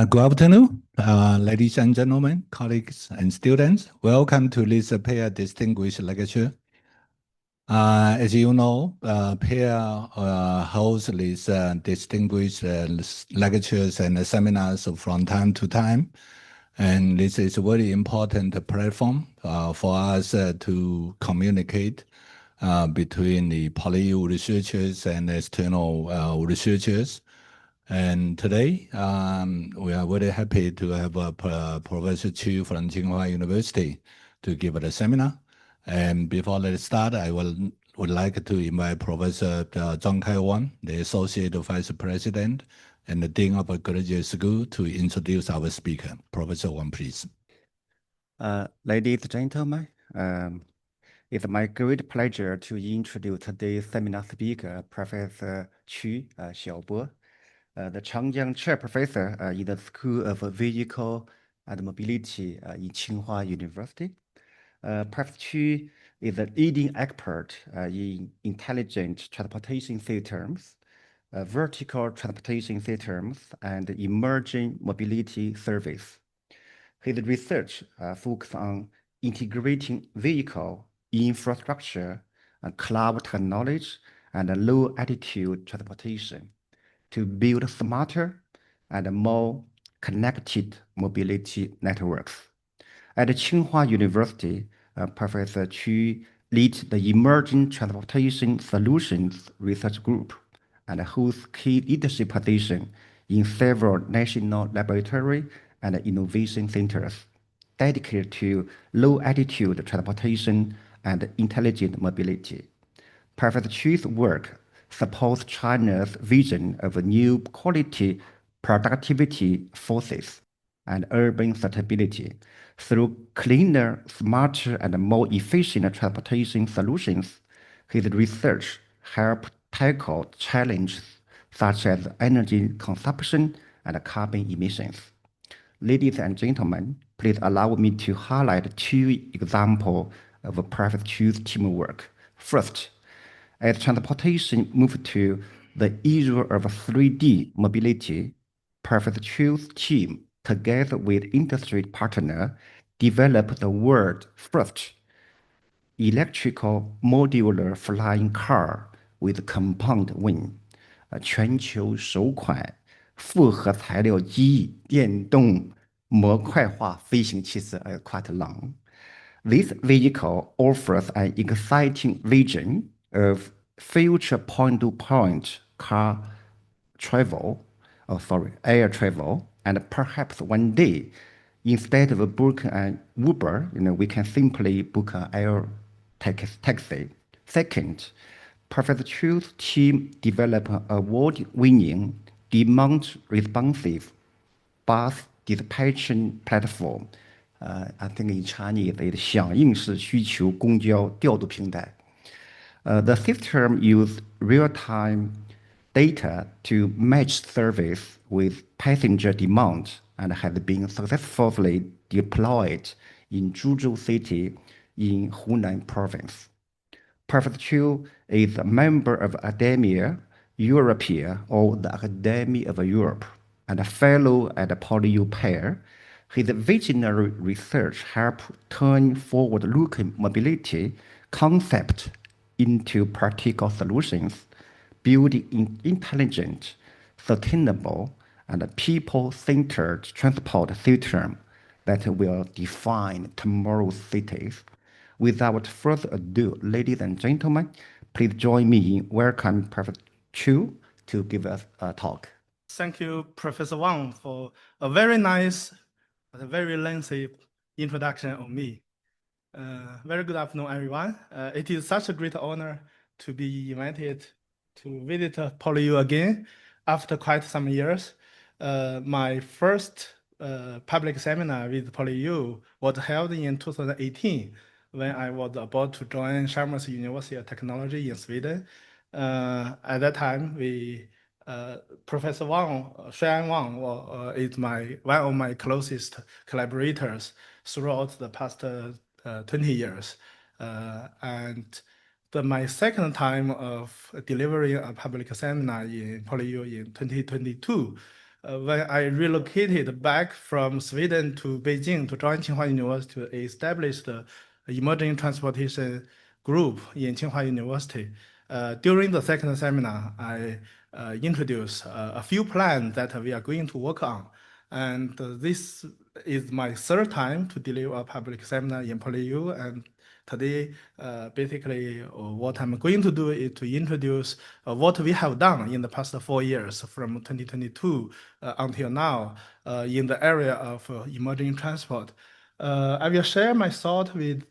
Good afternoon, ladies and gentlemen, colleagues and students. Welcome to this pair distinguished lecture. As you know, pair holds these distinguished lectures and seminars from time to time. And this is a very important platform for us to communicate between the PolyU researchers and external researchers. And today, we are very happy to have Professor Chu from Tsinghua University to give the seminar. And before let's start, I would like to invite Professor Zhang Kai-Wang, the Associate Vice President and the Dean of Graduate School, to introduce our speaker. Professor Wang, please. Ladies and gentlemen, it's my great pleasure to introduce today's seminar speaker, Professor Chu Xiaobo, the Changjiang Chair Professor in the School of Vehicle and Mobility in Tsinghua University. Prof. Chu is a leading expert in intelligent transportation systems, vertical transportation systems, and emerging mobility service. His research focuses on integrating vehicle infrastructure and cloud technology and low-altitude transportation to build smarter and more connected mobility networks. At Tsinghua University, Professor Chu leads the Emerging Transportation Solutions Research Group and holds key leadership positions in several national laboratory and innovation centers dedicated to low-altitude transportation and intelligent mobility. Professor Chu's work supports China's vision of new quality productivity forces and urban sustainability through cleaner, smarter, and more efficient transportation solutions. His research helps tackle challenges such as energy consumption and carbon emissions. Ladies and gentlemen, please allow me to highlight two examples of Professor Chu's teamwork. First, as transportation moved to the era of 3D mobility, Professor Chu's team, together with industry partners, developed the world's first electrical modular flying car with compound wing, 全球首款复合材料机翼电动模块化飞行汽车 quite long. This vehicle offers an exciting vision of future point-to-point air travel, and perhaps one day, instead of booking an Uber, we can simply book an air taxi. Second, Professor Chu's team developed an award-winning demand-responsive bus dispatching platform. I think in Chinese it's 响应式需求公交调度平台. The system uses real-time data to match service with passenger demand and has been successfully deployed in Zhuzhou city in Hunan Province. Professor Chu is a member of Academia Europaea, or the Academy of Europe, and a fellow at the PolyU pair. His visionary research helped turn forward-looking mobility concepts into practical solutions, building intelligent, sustainable, and people-centered transport system that will define tomorrow's cities. Without further ado, ladies and gentlemen, please join me in welcoming Professor Chu to give us a talk. Thank you, Professor Wang, for a very nice but a very lengthy introduction on me. Very good afternoon, everyone. It is such a great honor to be invited to visit PolyU again after quite some years. My first public seminar with PolyU was held in 2018 when I was about to join Chalmers University of Technology in Sweden. At that time, Professor Wang, Shuan Wang, is one of my closest collaborators throughout the past 20 years. My second time of delivering a public seminar in PolyU in 2022 when I relocated back from Sweden to Beijing to join Tsinghua University to establish the emerging transportation group in Tsinghua University. During the second seminar, I introduced a few plans that we are going to work on. And this is my third time to deliver a public seminar in PolyU. And today, basically, what I'm going to do is to introduce what we have done in the past 4 years from 2022 until now in the area of emerging transport. I will share my thought with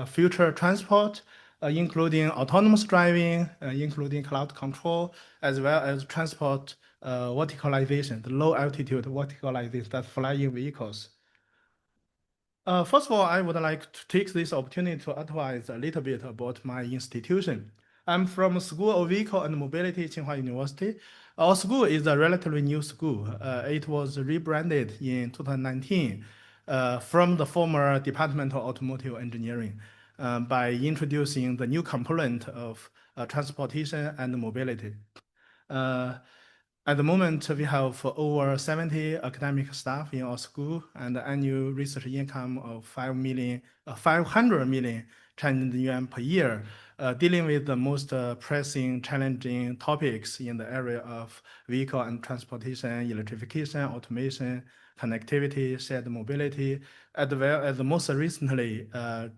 future transport, including autonomous driving, including cloud control, as well as transport verticalization, the low altitude verticalization, that's flying vehicles. First of all, I would like to take this opportunity to advise a little bit about my institution. I'm from School of Vehicle and Mobility, Tsinghua University. Our school is a relatively new school. It was rebranded in 2019 from the former Department of Automotive Engineering by introducing the new component of transportation and mobility. At the moment, we have over 70 academic staff in our school and annual research income of 500 million Chinese yuan per year, dealing with the most pressing, challenging topics in the area of vehicle and transportation, electrification, automation, connectivity, shared mobility, as well as most recently,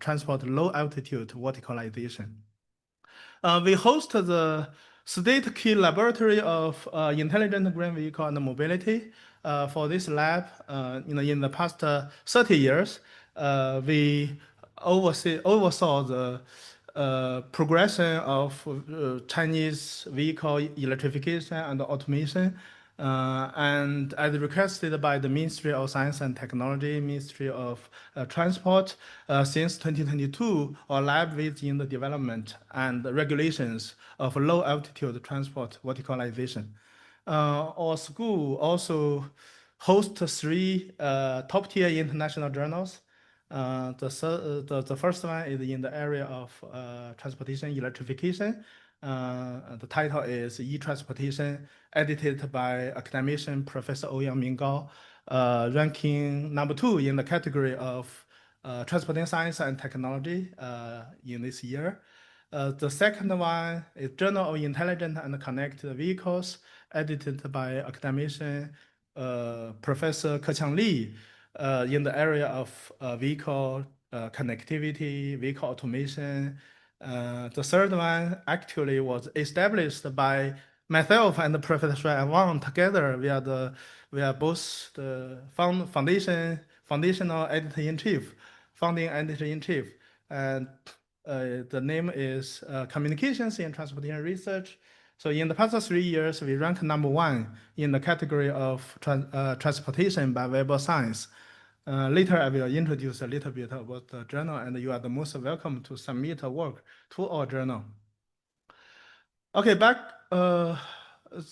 transport low altitude verticalization. We host the State Key Laboratory of Intelligent Green Vehicle and Mobility. For this lab, in the past 30 years, we oversaw the progression of Chinese vehicle electrification and automation. And as requested by the Ministry of Science and Technology, Ministry of Transport, since 2022, our lab is in the development and the regulations of low altitude transport verticalization. Our school also hosts 3 top-tier international journals. The first one is in the area of transportation electrification. The title is E-Transportation, edited by academician Professor Ouyang Minggao, ranking number 2 in the category of transportation science and technology in this year. The second one is Journal of Intelligent and Connected Vehicles, edited by academician Professor Keqiang Li, in the area of vehicle connectivity, vehicle automation. The third one actually was established by myself and Professor Shuai Wang together. We are both the foundational editor-in-chief, founding editor-in-chief, and the name is Communications in Transportation Research. So in the past 3 years, we ranked number 1 in the category of transportation by Web of Science. Later, I will introduce a little bit about the journal, and you are the most welcome to submit work to our journal. Okay, back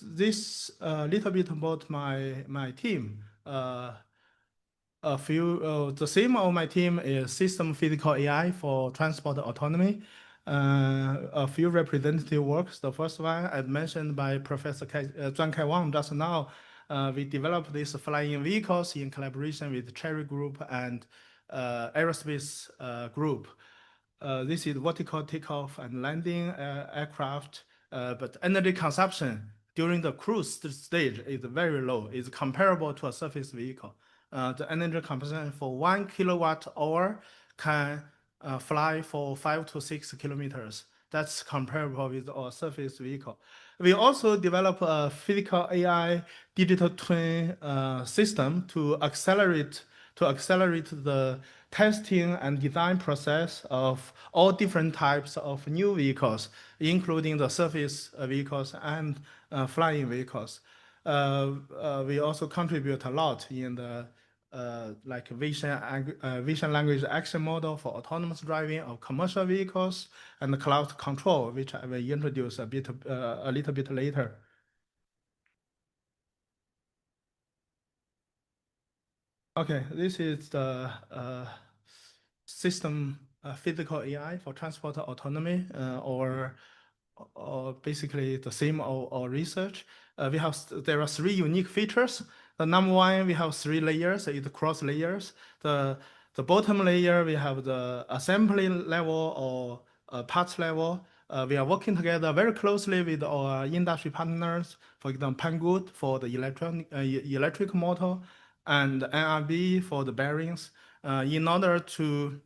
this little bit about my team. The theme of my team is System Physical AI for Transport Autonomy. A few representative works. The first one, as mentioned by Professor Zhang Wang just now, we developed these flying vehicles in collaboration with Cherry Group and Aerospace Group. This is vertical takeoff and landing aircraft, but energy consumption during the cruise stage is very low. It's comparable to a surface vehicle. The energy consumption for 1 kilowatt-hour can fly for 5 to 6 kilometers. That's comparable with our surface vehicle. We also develop a physical AI digital twin system to accelerate the testing and design process of all different types of new vehicles, including the surface vehicles and flying vehicles. We also contribute a lot in the like vision language action model for autonomous driving of commercial vehicles and cloud control, which I will introduce a little bit later. Okay, this is the system physical AI for transport autonomy, or basically the theme of our research. There are 3 unique features. The number one, we have 3 layers, it's cross layers. The bottom layer, we have the assembly level or parts level. We are working together very closely with our industry partners, for example, Pangood for the electric motor and NRB for the bearings, in order to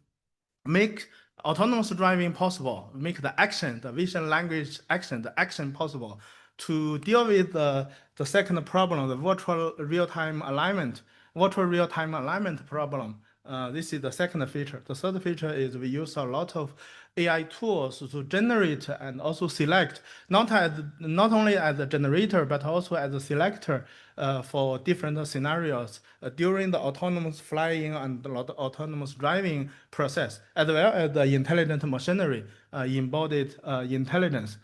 make autonomous driving possible, make the action, the vision language action, the action possible to deal with the second problem, the virtual real-time alignment problem. This is the second feature. The third feature is we use a lot of AI tools to generate and also select, not only as a generator, but also as a selector for different scenarios during the autonomous flying and the autonomous driving process, as well as the intelligent machinery, embodied intelligence.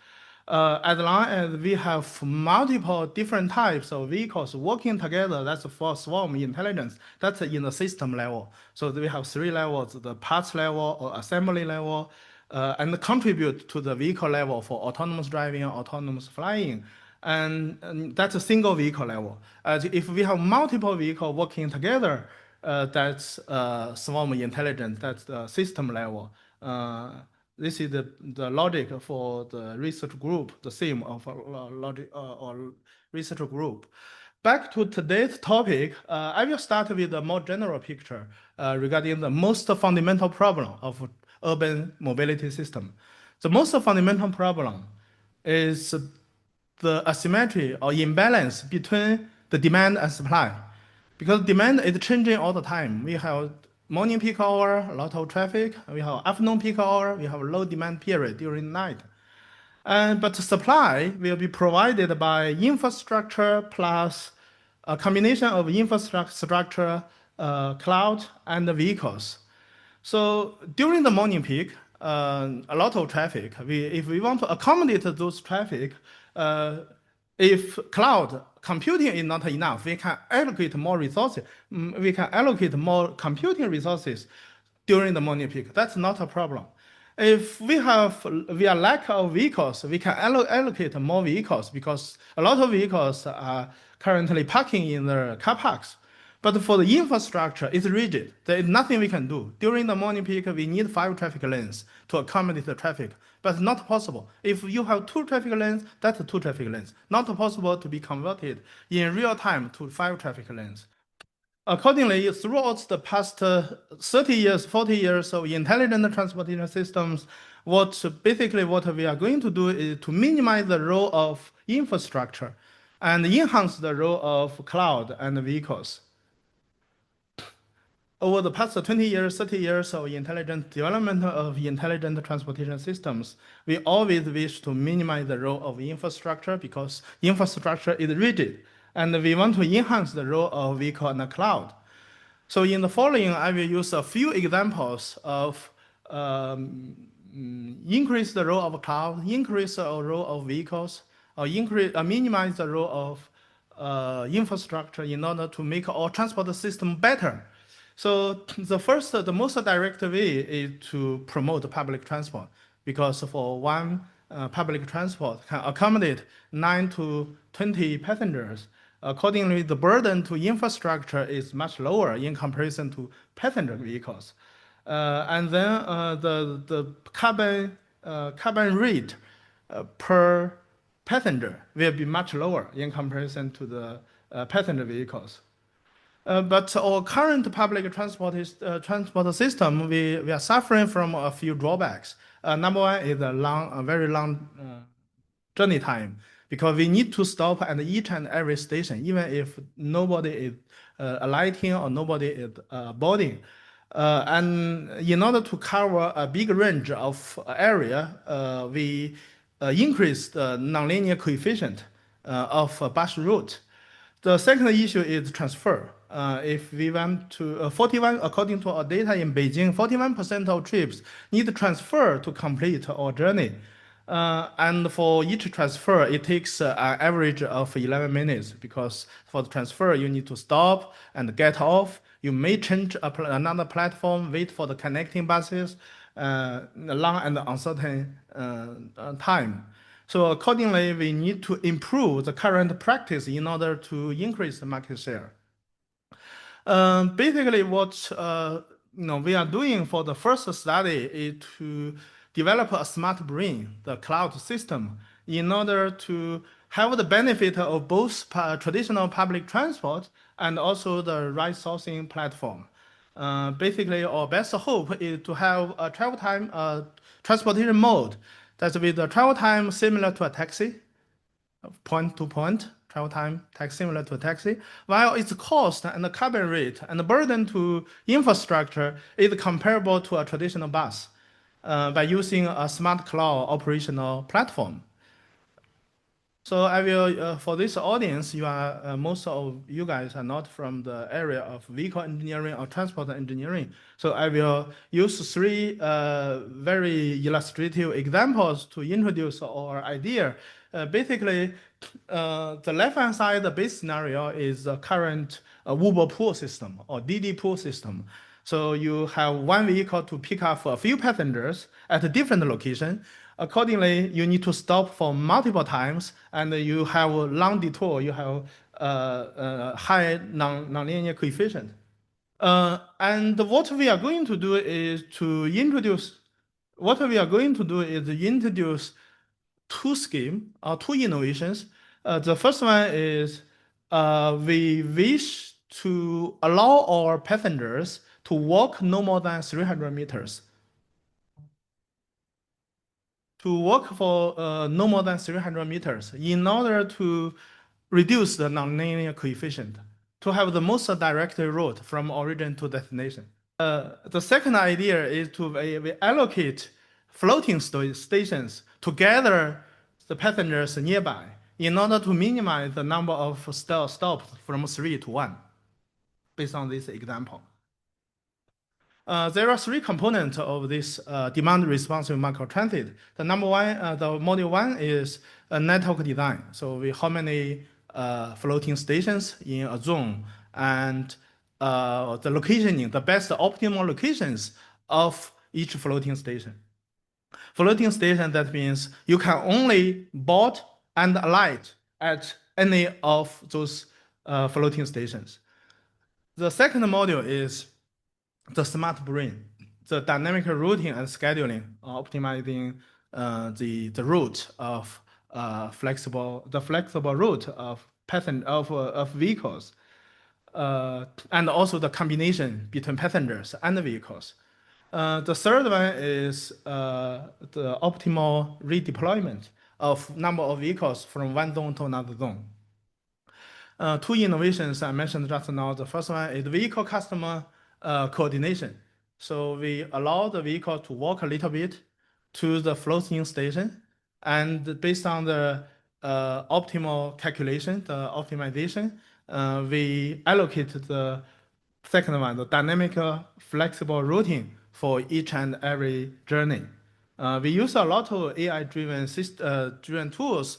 As long as we have multiple different types of vehicles working together, that's for swarm intelligence. That's in the system level. So we have 3 levels, the parts level or assembly level, and contribute to the vehicle level for autonomous driving and autonomous flying. And that's a single vehicle level. If we have multiple vehicles working together, that's swarm intelligence, that's the system level. This is the logic for the research group, the theme of logic or research group. Back to today's topic, I will start with a more general picture regarding the most fundamental problem of urban mobility system. The most fundamental problem is the asymmetry or imbalance between the demand and supply. Because demand is changing all the time. We have morning peak hour, a lot of traffic. We have afternoon peak hour. We have low demand period during night. But supply will be provided by infrastructure plus a combination of infrastructure, cloud, and the vehicles. So during the morning peak, a lot of traffic. If we want to accommodate those traffic, if cloud computing is not enough, we can allocate more resources. We can allocate more computing resources during the morning peak. That's not a problem. If we are lack of vehicles, we can allocate more vehicles because a lot of vehicles are currently parking in the car parks. But for the infrastructure, it's rigid. There is nothing we can do. During the morning peak, we need 5 traffic lanes to accommodate the traffic, but not possible. If you have 2 traffic lanes, that's 2 traffic lanes. Not possible to be converted in real time to 5 traffic lanes. Accordingly, throughout the past 30 years, 40 years of intelligent transportation systems, what we are going to do is to minimize the role of infrastructure and enhance the role of cloud and vehicles. Over the past 20 years, 30 years of intelligent development of intelligent transportation systems, we always wish to minimize the role of infrastructure because infrastructure is rigid, and we want to enhance the role of vehicle and the cloud. So in the following, I will use a few examples of increase the role of cloud, increase the role of vehicles, or minimize the role of infrastructure in order to make our transport system better. So the most direct way is to promote public transport because for one public transport can accommodate 9 to 20 passengers. Accordingly, the burden to infrastructure is much lower in comparison to passenger vehicles. And then the carbon rate per passenger will be much lower in comparison to the passenger vehicles. But our current public transport system, we are suffering from a few drawbacks. Number one is a very long journey time because we need to stop at each and every station, even if nobody is alighting or nobody is boarding. And in order to cover a big range of area, we increase the nonlinear coefficient of bus route. The second issue is transfer. If we want to, according to our data in Beijing, 41% of trips need transfer to complete our journey. And for each transfer, it takes an average of 11 minutes because for the transfer, you need to stop and get off. You may change another platform, wait for the connecting buses, long and uncertain time. So accordingly, we need to improve the current practice in order to increase the market share. Basically, what we are doing for the first study is to develop a smart brain, the cloud system, in order to have the benefit of both traditional public transport and also the ride sourcing platform. Basically, our best hope is to have a travel time transportation mode that's with a travel time similar to a taxi, point to point travel time, taxi similar to a taxi, while its cost and the carbon rate and the burden to infrastructure is comparable to a traditional bus by using a smart cloud operational platform. So I will, for this audience, most of you guys are not from the area of vehicle engineering or transport engineering. So I will use three very illustrative examples to introduce our idea. Basically, the left-hand side, the base scenario is the current Uber pool system or Didi pool system. So you have one vehicle to pick up a few passengers at a different location. Accordingly, you need to stop for multiple times, and you have a long detour. You have high nonlinear coefficient. And what we are going to do is to introduce. What we are going to do is introduce two innovations. The first one is we wish to allow our passengers to walk no more than 300 meters. To walk for no more than 300 meters in order to reduce the nonlinear coefficient, to have the most direct route from origin to destination. The second idea is to we allocate floating stations to gather the passengers nearby in order to minimize the number of stops from 3 to 1, based on this example. There are three components of this demand responsive microtransit. The module one is a network design. So how many floating stations in a zone and the locationing, the best optimal locations of each floating station. Floating station, that means you can only board and alight at any of those floating stations. The second module is the smart brain, the dynamic routing and scheduling, optimizing the route of flexible route of vehicles, and also the combination between passengers and the vehicles. The third one is the optimal redeployment of number of vehicles from one zone to another zone. Two innovations I mentioned just now. The first one is vehicle customer coordination. So we allow the vehicle to walk a little bit to the floating station, and based on the optimal calculation, the optimization, we allocate the second one, the dynamic flexible routing for each and every journey. We use a lot of AI-driven tools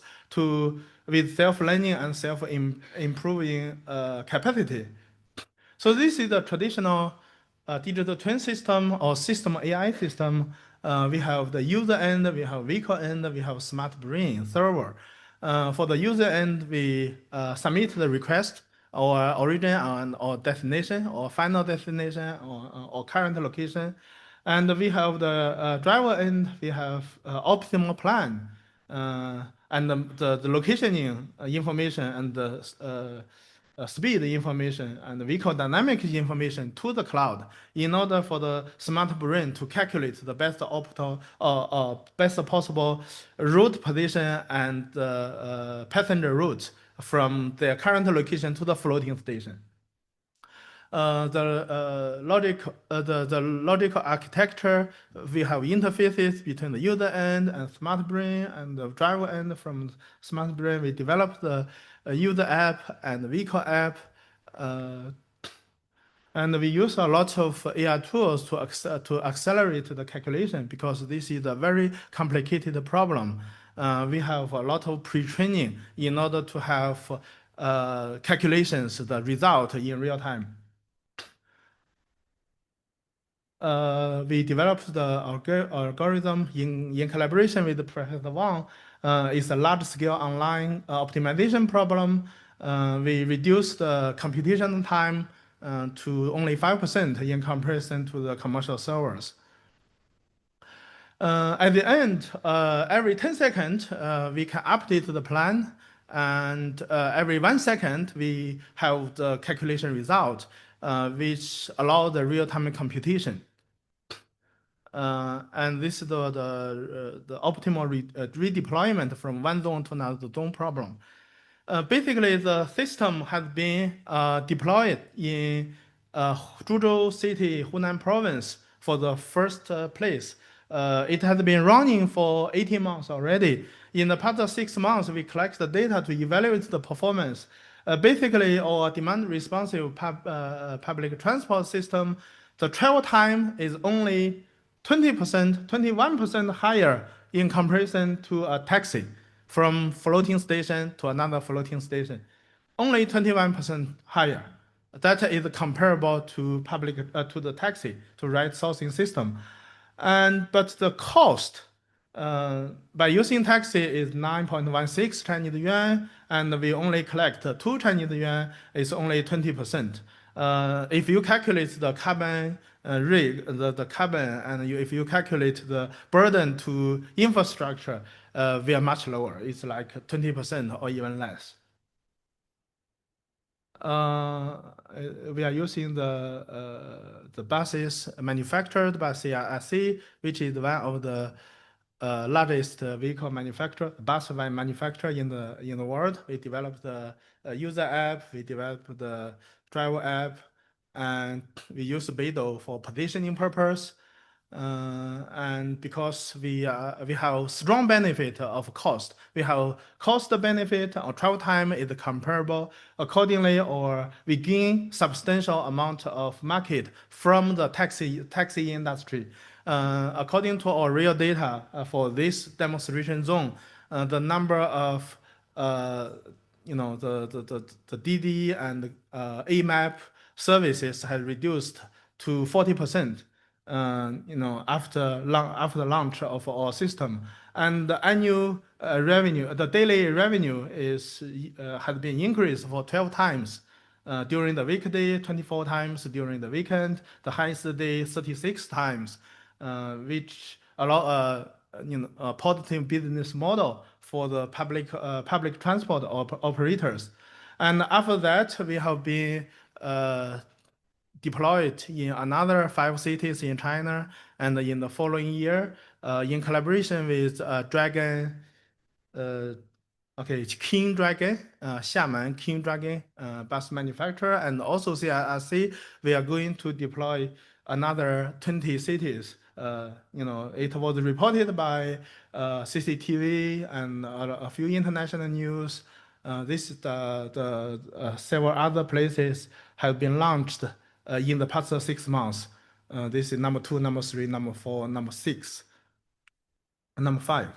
with self-learning and self-improving capacity. So this is the traditional digital twin system or system AI system. We have the user end, we have vehicle end, we have smart brain server. For the user end, we submit the request or origin or destination or final destination or current location. And we have the driver end, we have optimal plan and the locationing information and the speed information and vehicle dynamic information to the cloud in order for the smart brain to calculate the best best possible route position and passenger route from their current location to the floating station. The logical architecture, we have interfaces between the user end and smart brain and the driver end. From smart brain, we developed the user app and the vehicle app. And we use a lot of AI tools to accelerate the calculation because this is a very complicated problem. We have a lot of pre-training in order to have calculations, the result in real time. We developed the algorithm in collaboration with Professor Wang It's a large-scale online optimization problem. We reduced the computation time to only 5% in comparison to the commercial servers. At the end, every 10 seconds, we can update the plan, and every 1 second, we have the calculation result, which allow the real-time computation. And this is the optimal redeployment from one zone to another zone problem. Basically, the system has been deployed in Zhuzhou city, Hunan Province, for the first place. It has been running for 18 months already. In the past 6 months, we collect the data to evaluate the performance. Basically, our demand-responsive public transport system, the travel time is only 20%, 21% higher in comparison to a taxi from floating station to another floating station. Only 21% higher. That is comparable to the taxi, to ride sourcing system. But the cost by using taxi is 9.16 Chinese yuan, and we only collect 2 Chinese yuan, it's only 20%. If you calculate the carbon the carbon, and if you calculate the burden to infrastructure, we are much lower. It's like 20% or even less. We are using the buses manufactured by CRRC, which is one of the largest vehicle manufacturer, bus van manufacturer in the world. We developed the user app, we developed the driver app, and we use Beidou for positioning purpose. And because we have strong benefit of cost, we have cost benefit, or travel time is comparable accordingly, or we gain substantial amount of market from the taxi industry. According to our real data for this demonstration zone, the number of the DD and AMAP services has reduced to 40%. After launch of our system, and the annual revenue, the daily revenue has been increased for 12 times during the weekday, 24 times during the weekend, the highest day 36 times, which allow a positive business model for the public transport operators. And after that, we have been deployed in another 5 cities in China, and in the following year, in collaboration with King Dragon, Xiamen King Dragon bus manufacturer, and also CRRC, we are going to deploy another 20 cities. It was reported by CCTV and a few international news. This the several other places have been launched in the past 6 months. This is number 2, number 3, number 4, number 6, and number 5.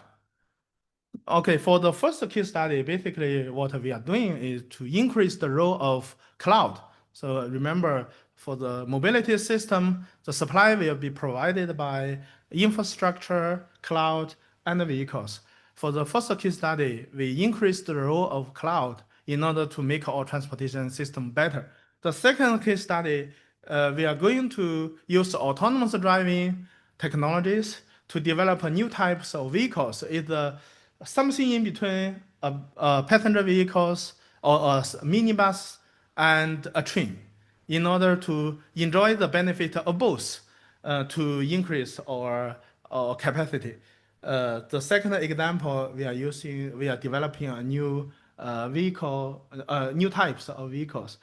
Okay, for the first case study, basically what we are doing is to increase the role of cloud. So remember, for the mobility system, the supply will be provided by infrastructure, cloud, and vehicles. For the first case study, we increased the role of cloud in order to make our transportation system better. The second case study, we are going to use autonomous driving technologies to develop new types of vehicles. It's something in between passenger vehicles or a minibus and a train, in order to enjoy the benefit of both, to increase our capacity. The second example, we are developing a new new types of vehicles.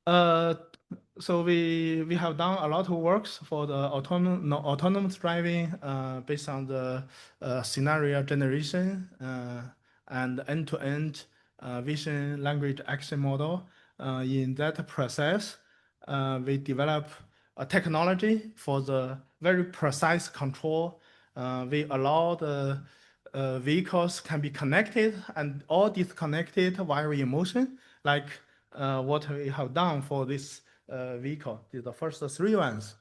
So we have done a lot of works for the autonomous driving based on the scenario generation and end-to-end vision language action model. In that process, we develop a technology for the very precise control. We allow the vehicles can be connected and all disconnected while in motion, like what we have done for this vehicle, the first 3 ones.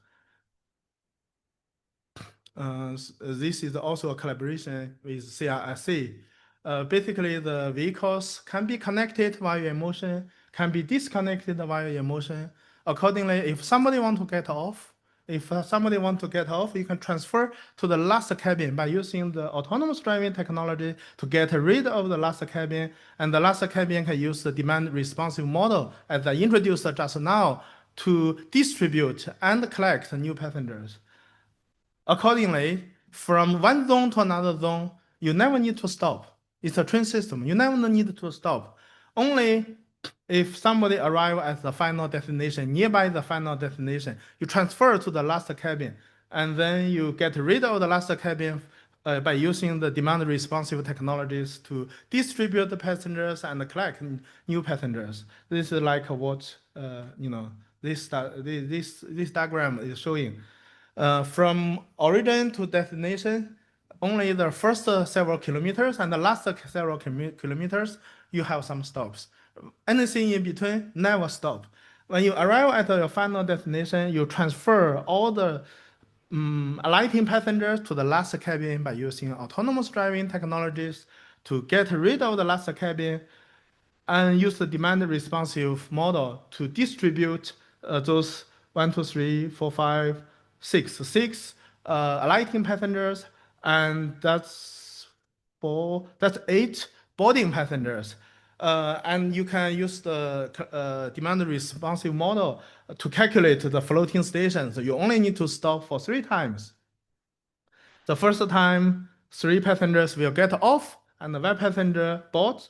This is also a collaboration with CRSC. Basically, the vehicles can be connected via motion, can be disconnected via motion. Accordingly, if somebody want to get off, you can transfer to the last cabin by using the autonomous driving technology to get rid of the last cabin, and the last cabin can use the demand responsive model as I introduced just now to distribute and collect new passengers. Accordingly, from one zone to another zone, you never need to stop. It's a train system. You never need to stop. Only if somebody arrives at the final destination, nearby the final destination, you transfer to the last cabin, and then you get rid of the last cabin by using the demand responsive technologies to distribute the passengers and collect new passengers. This is like what this diagram is showing. From origin to destination, only the first several kilometers and the last several kilometers, you have some stops. Anything in between, never stop. When you arrive at your final destination, you transfer all the alighting passengers to the last cabin by using autonomous driving technologies to get rid of the last cabin and use the demand responsive model to distribute those 1, 2, 3, 4, 5, 6 alighting passengers, and that's 8 boarding passengers. And you can use the demand responsive model to calculate the floating station. So you only need to stop for 3 times. The first time, 3 passengers will get off, and 1 passenger board.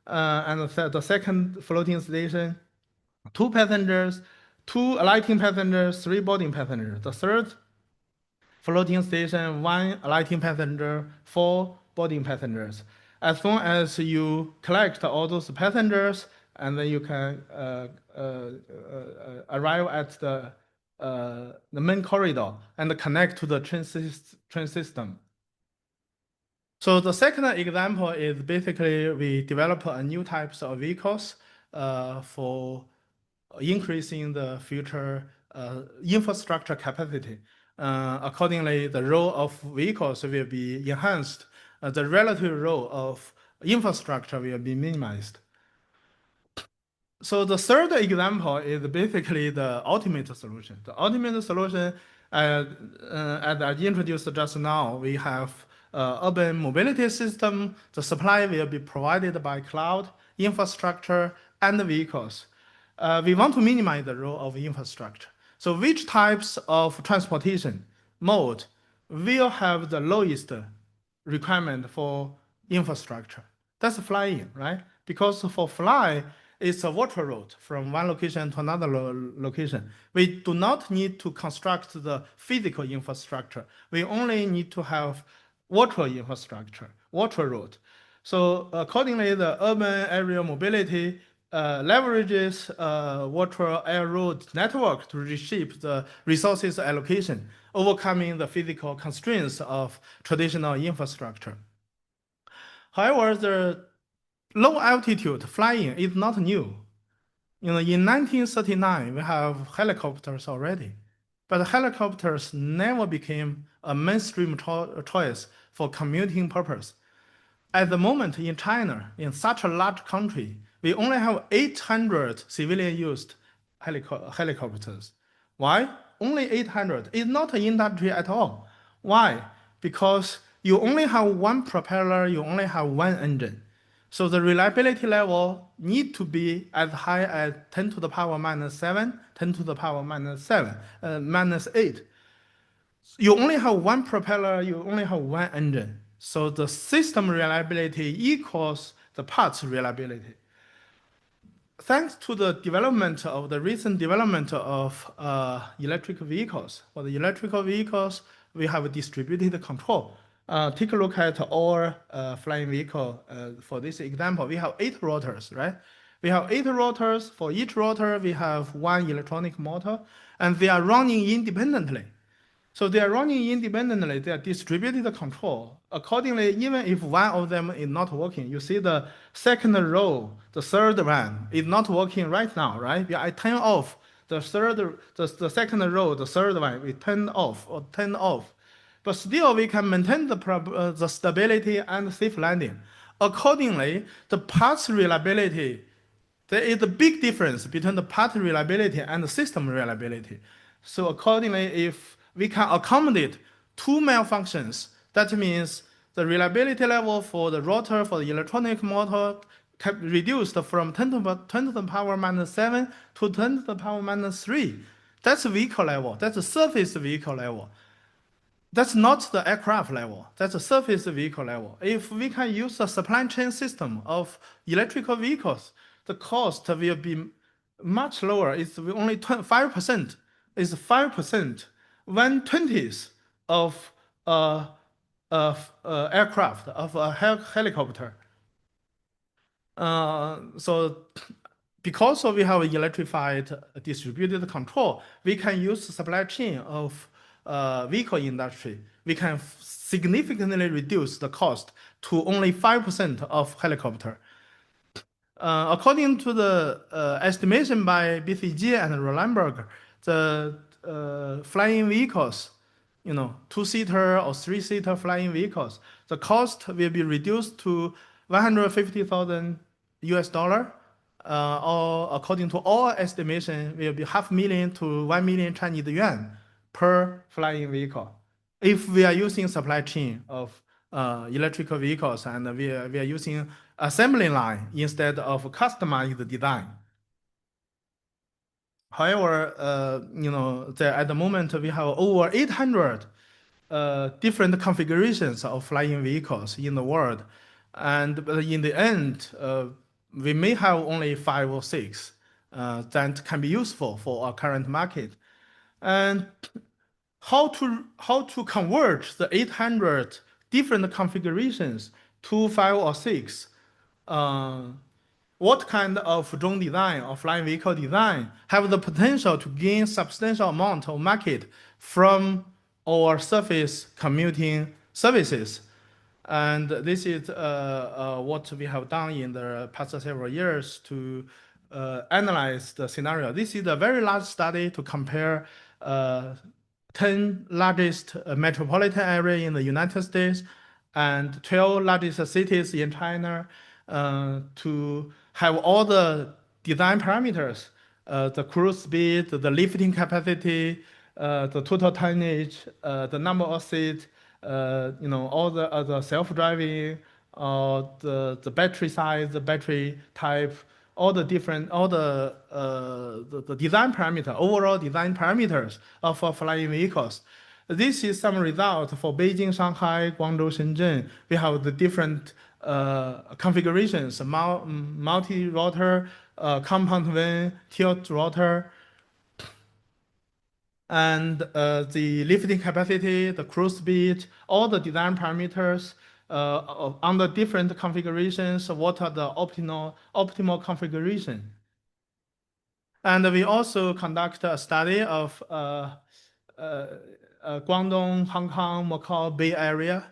And the second floating station, 2 passengers, 2 alighting passengers, 3 boarding passengers. The third floating station, 1 alighting passenger, 4 boarding passengers. As soon as you collect all those passengers, and then you can arrive at the main corridor and connect to the train system. So the second example is basically we develop a new types of vehicles for increasing the future infrastructure capacity. Accordingly, the role of vehicles will be enhanced. The relative role of infrastructure will be minimized. So the third example is basically the ultimate solution. The ultimate solution, as I introduced just now, we have urban mobility system. The supply will be provided by cloud, infrastructure, and vehicles. We want to minimize the role of infrastructure. So which types of transportation mode will have the lowest requirement for infrastructure? That's flying, right? Because for fly, it's a water road from one location to another location. We do not need to construct the physical infrastructure. We only need to have water infrastructure, water road. So accordingly, the urban area mobility leverages water air road network to reshape the resources allocation, overcoming the physical constraints of traditional infrastructure. However, the low altitude flying is not new. In 1939, we have helicopters already, but helicopters never became a mainstream choice for commuting purpose. At the moment in China, in such a large country, we only have 800 civilian-used helicopters. Why? Only 800. It's not an industry at all. Why? Because you only have 1 propeller, you only have 1 engine. So the reliability level need to be as high as 10 to the power minus 7, 10 to the power minus 8. You only have 1 propeller, you only have 1 engine. So the system reliability equals the parts reliability. Thanks to the recent development of electric vehicles. For the electrical vehicles, we have a distributed control. Take a look at our flying vehicle. For this example, we have 8 rotors, right? We have 8 rotors. For each rotor, we have 1 electronic motor, and they are running independently. So they are running independently, they are distributed control. Accordingly, even if one of them is not working, you see the second row, the third one is not working right now, right? I turn off the second row, the third one, we turn off or turn off. but still we can maintain the stability and safe landing. Accordingly, the path reliability, there is a big difference between the path reliability and the system reliability. So accordingly, if we can accommodate two malfunctions, that means the reliability level for the rotor, for the electronic motor, can be reduced from 10 to the power minus 7 to 10 to the power minus 3. That's vehicle level. That's a surface vehicle level. That's not the aircraft level. That's a surface vehicle level. If we can use a supply chain system of electrical vehicles, the cost will be much lower. It's only 5%. It's 5%, 1/20th of aircraft, of a helicopter. So because we have electrified distributed control, we can use the supply chain of vehicle industry. We can significantly reduce the cost to only 5% of helicopter. According to the estimation by BCG and Rolandberg, the flying vehicles, two-seater or three-seater flying vehicles, the cost will be reduced to $150,000, or according to all estimation, will be 500,000 to 1 million Chinese yuan per flying vehicle. If we are using supply chain of electrical vehicles and we are using assembly line instead of customized design. However, at the moment we have over 800 different configurations of flying vehicles in the world, and in the end, we may have only 5 or 6 that can be useful for our current market. And how to convert the 800 different configurations to 5 or 6? What kind of drone design or flying vehicle design have the potential to gain substantial amount of market from our surface commuting services? And this is what we have done in the past several years to analyze the scenario. This is a very large study to compare 10 largest metropolitan areas in the United States and 12 largest cities in China, to have all the design parameters, the cruise speed, the lifting capacity, the total tonnage, the number of seats, all the other self-driving, the battery size, the battery type, all the different, the design parameter, overall design parameters of flying vehicles. This is some result for Beijing, Shanghai, Guangzhou, Shenzhen. We have the different configurations, multi-rotor, compound wing, tilt rotor, and the lifting capacity, the cruise speed, all the design parameters under different configurations, what are the optimal configuration. And we also conduct a study of Guangdong, Hong Kong, Macau, Bay Area.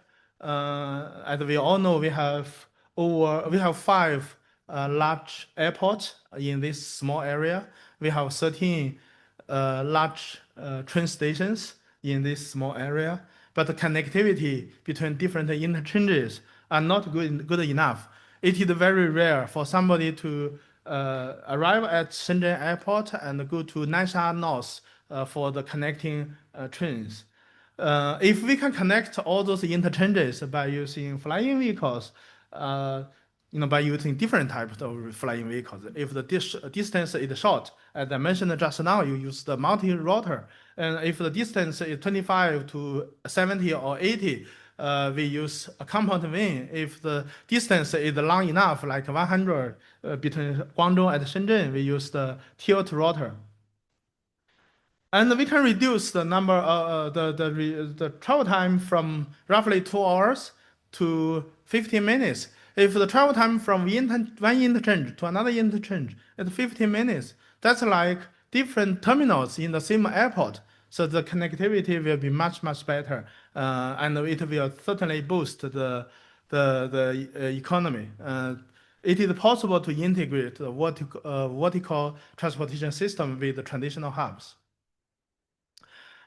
As we all know, we have 5 large airports in this small area. We have 13 large train stations in this small area, but the connectivity between different interchanges are not good enough. It is very rare for somebody to arrive at Shenzhen Airport and go to Nansha North for the connecting trains. If we can connect all those interchanges by using flying vehicles, by using different types of flying vehicles. If the distance is short, as I mentioned just now, you use the multi-rotor. And if the distance is 25 to 70 or 80, we use a compound wing. If the distance is long enough, like 100 between Guangdong and Shenzhen, we use the tilt rotor. And we can reduce the number, the travel time from roughly 2 hours to 15 minutes. If the travel time from one interchange to another interchange is 15 minutes, that's like different terminals in the same airport. So the connectivity will be much, much better. And it will certainly boost the economy. It is possible to integrate the vertical transportation system with the traditional hubs.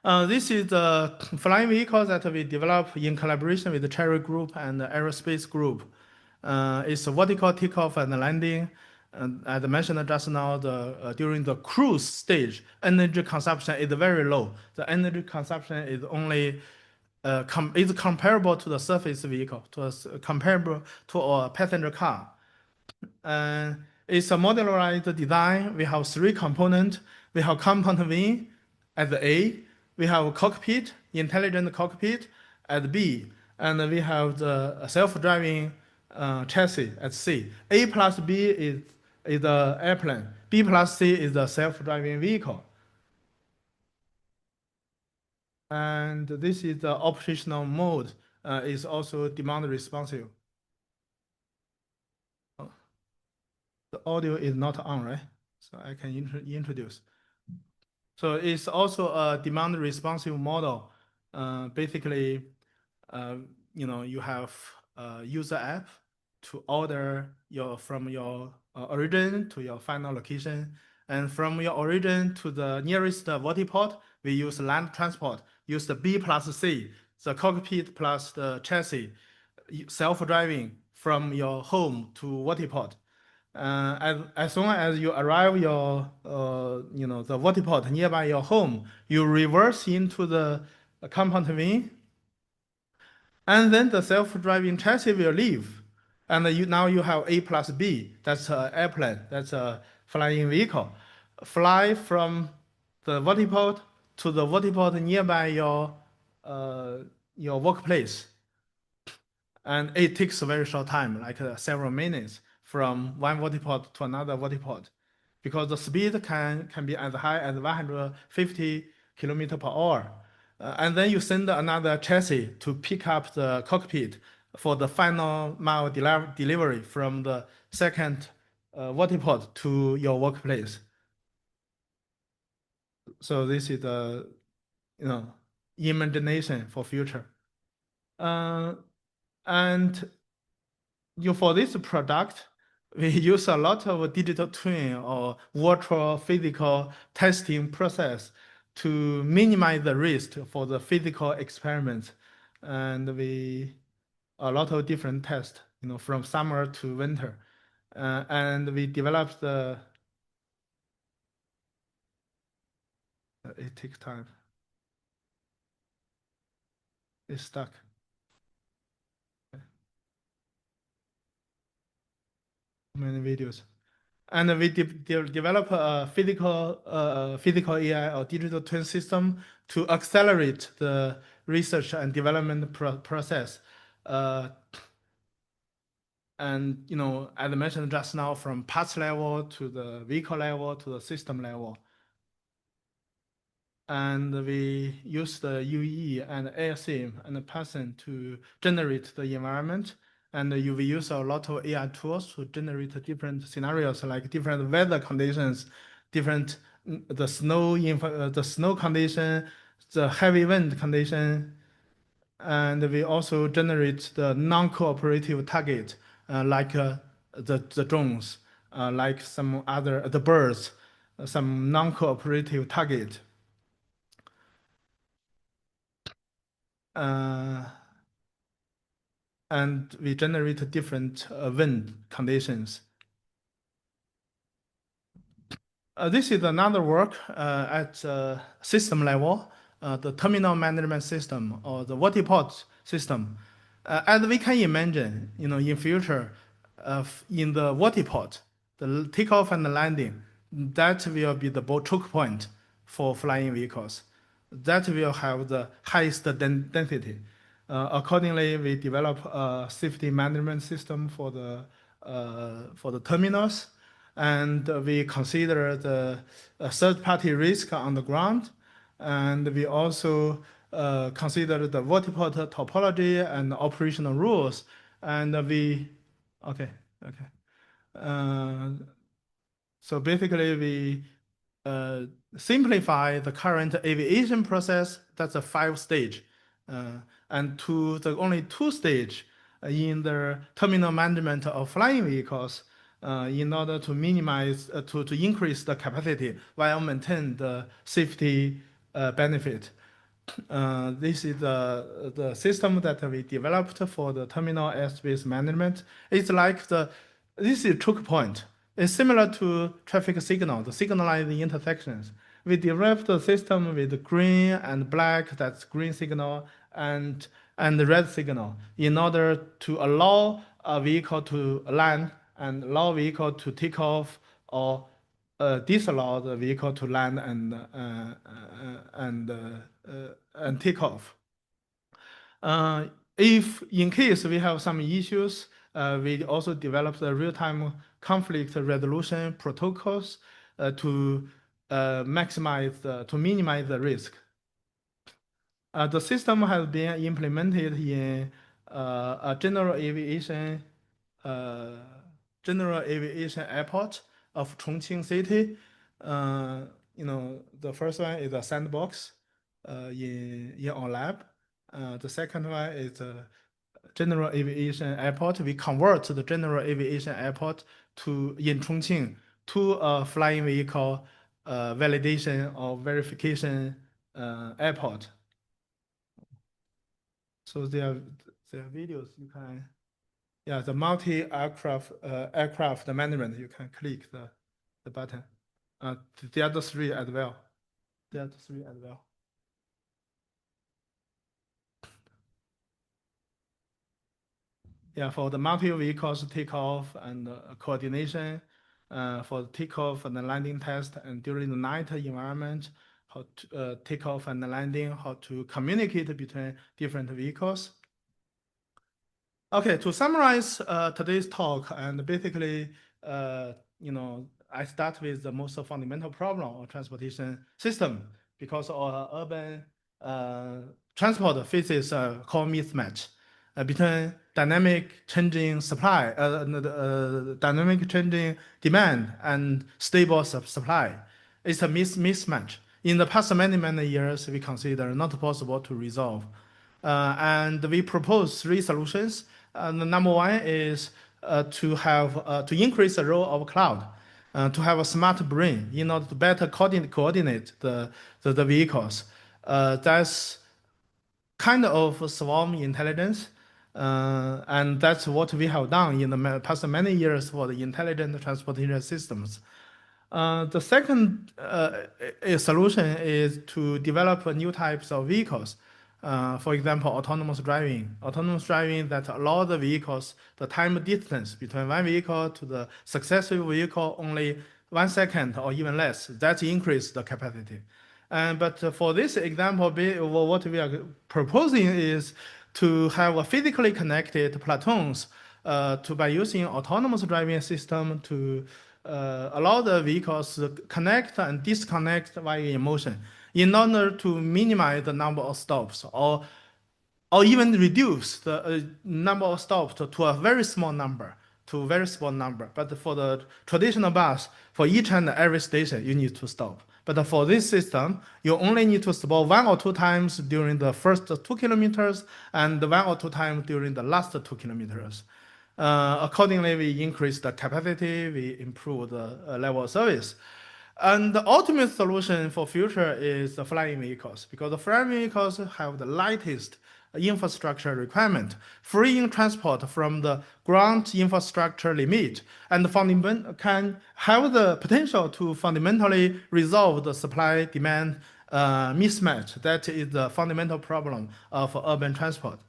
This is the flying vehicle that we developed in collaboration with the Cherry Group and the Aerospace Group. It's a vertical takeoff and landing. As I mentioned just now, during the cruise stage, energy consumption is very low. The energy consumption is only is comparable to the surface vehicle, comparable to a passenger car. It's a modularized design. We have three components. We have component wing at the A. We have cockpit, intelligent cockpit at B. And we have the self-driving chassis at C. A plus B is the airplane. B plus C is the self-driving vehicle. And this is the operational mode. Is also demand responsive. The audio is not on, right? So I can introduce. So it's also a demand responsive model. Basically, you have a user app to order from your origin to your final location. And from your origin to the nearest vertiport, we use land transport, use the B plus C, the cockpit plus the chassis, self-driving from your home to vertiport. As soon as you arrive the vertiport nearby your home, you reverse into the compound wing, and then the self-driving chassis will leave, and now you have A plus B. That's an airplane. That's a flying vehicle. Fly from the vertiport to the vertiport nearby your workplace, and it takes a very short time, like several minutes, from one vertiport to another vertiport, because the speed can be as high as 150 kilometers per hour. And then you send another chassis to pick up the cockpit for the final mile delivery from the second vertiport to your workplace. So this is the imagination for future. And for this product, we use a lot of digital twin or virtual physical testing process to minimize the risk for the physical experiments. And a lot of different tests, from summer to winter. And we developed it takes time. It's stuck. Many videos. And we develop a physical AI or digital twin system to accelerate the research and development process. And as I mentioned just now, from parts level to the vehicle level to the system level. And we use the UE and AirSim and Python to generate the environment. And we use a lot of AI tools to generate different scenarios, like different weather conditions, the snow condition, the heavy wind condition. And we also generate the non-cooperative target, like the drones, like the birds, some non-cooperative target. And we generate different wind conditions. This is another work at system level, the terminal management system or the vertiport system. As we can imagine, in future, in the vertiport, the takeoff and the landing, that will be the choke point for flying vehicles. That will have the highest density. Accordingly, we develop a safety management system for the terminals, and we consider the third-party risk on the ground, and we also consider the vertiport topology and operational rules, and so basically we simplify the current aviation process. That's a 5-stage, and to the only 2-stage in the terminal management of flying vehicles, in order to minimize, to increase the capacity while maintain the safety benefit. This is the system that we developed for the terminal airspace management. It's like this is choke point. It's similar to traffic signal, the signalizing intersections. We developed a system with green and black, that's green signal, and the red signal in order to allow a vehicle to land and allow vehicle to take off or disallow the vehicle to land and take off. If in case we have some issues, we also developed the real-time conflict resolution protocols to minimize the risk. The system has been implemented in a general aviation airport of Chongqing City. The first one is a sandbox in our lab. The second one is a general aviation airport. We convert the general aviation airport in Chongqing to a flying vehicle validation or verification airport. So there are videos you can, the aircraft management, you can click the button. The other three as well. Yeah, for the multi-vehicles takeoff and coordination, for the takeoff and the landing test, and during the night environment, how to take off and landing, how to communicate between different vehicles. Okay, to summarize today's talk, and basically, I start with the most fundamental problem of transportation system, because our urban transport faces a core mismatch between dynamic changing supply, dynamic changing demand, and stable supply. It's a mismatch. In the past many years, we consider not possible to resolve. And we propose 3 solutions. The number 1 is to increase the role of cloud, to have a smart brain in order to better coordinate the vehicles. That's kind of swarm intelligence. And that's what we have done in the past many years for the intelligent transportation systems. The second solution is to develop new types of vehicles. For example, autonomous driving. Autonomous driving that allows the vehicles, the time distance between one vehicle to the successive vehicle only 1 second or even less. That increases the capacity. But for this example, what we are proposing is to have a physically connected platoons by using autonomous driving system to allow the vehicles to connect and disconnect via motion in order to minimize the number of stops or even reduce the number of stops to a very small number. But for the traditional bus, for each and every station, you need to stop. But for this system, you only need to stop 1 or 2 times during the first 2 kilometers and 1 or 2 times during the last 2 kilometers. Accordingly, we increase the capacity, we improve the level of service. And the ultimate solution for future is the flying vehicles, because the flying vehicles have the lightest infrastructure requirement, freeing transport from the ground infrastructure limit, and can have the potential to fundamentally resolve the supply-demand mismatch. That is the fundamental problem of urban transport.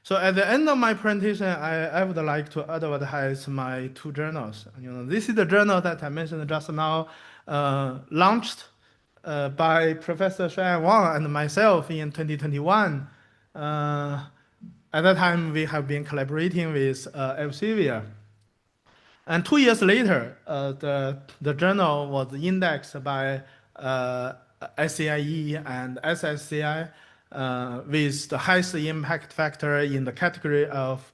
So at the end of my presentation, I would like to advertise my 2 journals. This is the journal that I mentioned just now, launched by Professor Shuan Wang and myself in 2021. At that time, we have been collaborating with Elsevier. And 2 years later, the journal was indexed by SCIE and SSCI with the highest impact factor in the category of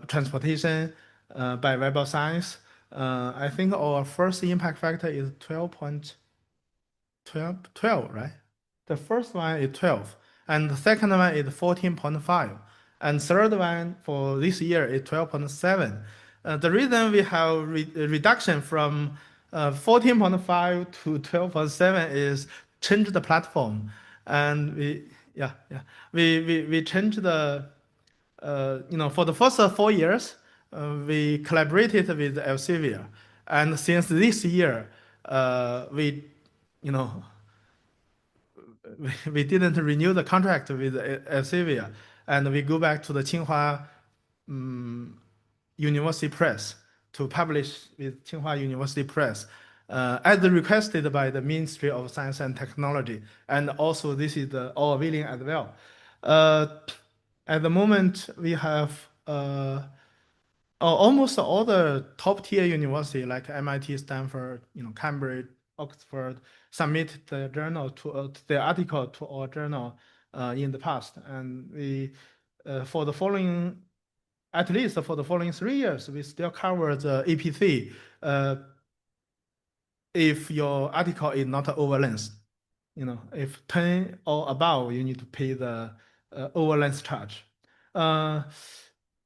transportation by Web of Science. I think our first impact factor is 12, right? The first one is 12, and the second one is 14.5, and third one for this year is 12.7. The reason we have reduction from 14.5 to 12.7 is change the platform. and we changed the for the first 4 years, we collaborated with Elsevier, and since this year, we you know we didn't renew the contract with Elsevier, and we go back to the Tsinghua University Press to publish with Tsinghua University Press, as requested by the Ministry of Science and Technology, and also this is our willing as well. At the moment, we have almost all the top tier university like MIT, Stanford, Cambridge, Oxford submit the journal to the article to our journal in the past, and we for the following, at least for the following 3 years, we still cover the APC if your article is not overlength. If 10 or above, you need to pay the overlength charge.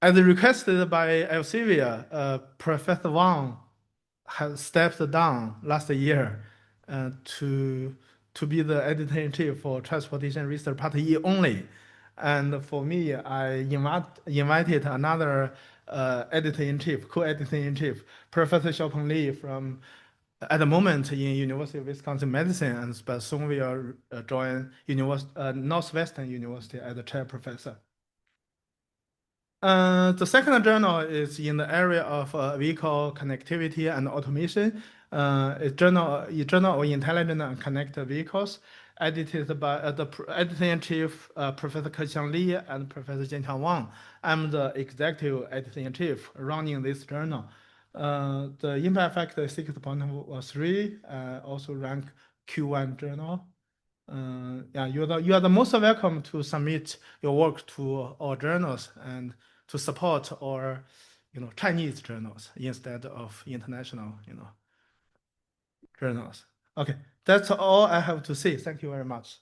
As requested by Elsevier, Professor Wang has stepped down last year to be the editor-in-chief for Transportation Research Part E only. And for me, I invited another editor-in-chief, co-editor-in-chief, Professor Xiaobo Li from, at the moment, in University of Wisconsin Medicine, but soon will join Northwestern University as a chair professor. The second journal is in the area of vehicle connectivity and automation. It's journal of intelligent and connected vehicles, edited by the editor-in-chief Professor Keqiang Li and Professor Jianqiang Wang. I'm the executive editor-in-chief running this journal. The impact factor is 6.3, also rank Q1 journal. You are the most welcome to submit your work to our journals and to support our Chinese journals instead of international journals. Okay, that's all I have to say. Thank you very much.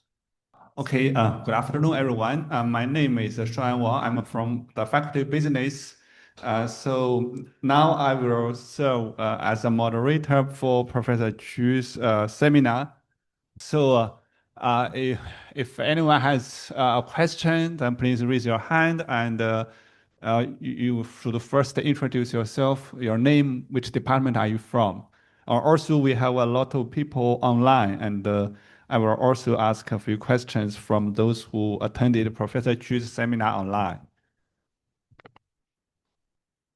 Okay, good afternoon, everyone. My name is Shuan Wang. I'm from the Faculty of Business. So now I will serve as a moderator for Professor Chu's seminar. So if anyone has a question, then please raise your hand, and you should first introduce yourself, your name, which department are you from. Also, we have a lot of people online, and I will also ask a few questions from those who attended Professor Chu's seminar online.